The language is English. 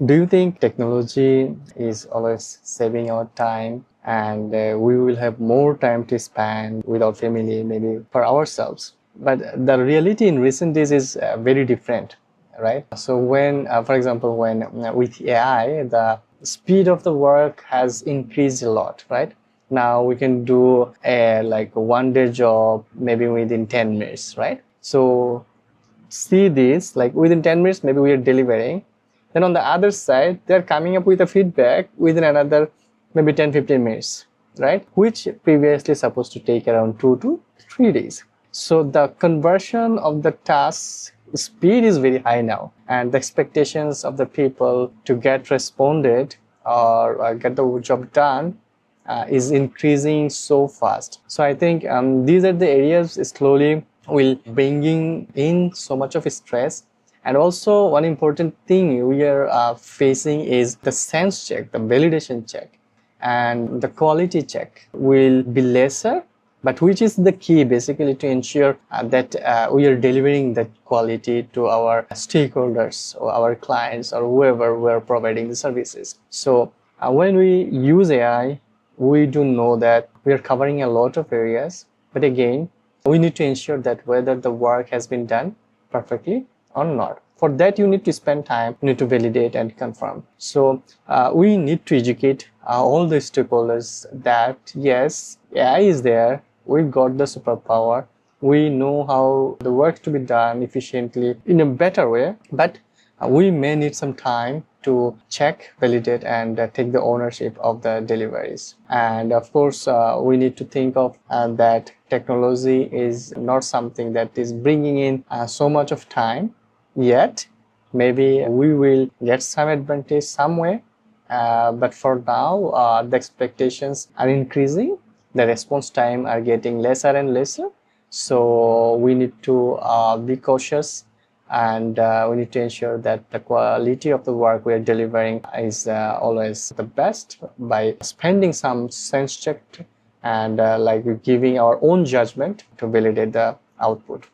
Do you think technology is always saving our time and we will have more time to spend with our family, maybe for ourselves? But the reality in recent days is very different, right? So when, for example, when with AI, the speed of the work has increased a lot, right? Now we can do a like a 1 day job maybe within 10 minutes, right? So see this, like within 10 minutes maybe we are delivering, then on the other side they're coming up with a feedback within another maybe 10-15 minutes, right, which previously supposed to take around 2 to 3 days. So the conversion of the task speed is very high now, and the expectations of the people to get responded or get the job done is increasing so fast. So I think these are the areas slowly will bringing in so much of stress. And also one important thing we are facing is the sense check, the validation check, and the quality check will be lesser, but which is the key basically to ensure that we are delivering that quality to our stakeholders or our clients or whoever we are providing the services. So when we use AI, we do know that we are covering a lot of areas, but again, we need to ensure that whether the work has been done perfectly or not. For that, you need to spend time, you need to validate and confirm. So we need to educate all the stakeholders that yes, AI is there, we got the superpower, we know how the work to be done efficiently in a better way, but we may need some time to check, validate, and take the ownership of the deliveries. And of course, we need to think of that technology is not something that is bringing in so much of time yet. Maybe we will get some advantage somewhere, but for now, the expectations are increasing. The response time are getting lesser and lesser. So we need to be cautious, and we need to ensure that the quality of the work we are delivering is always the best by spending some sense check and like giving our own judgment to validate the output.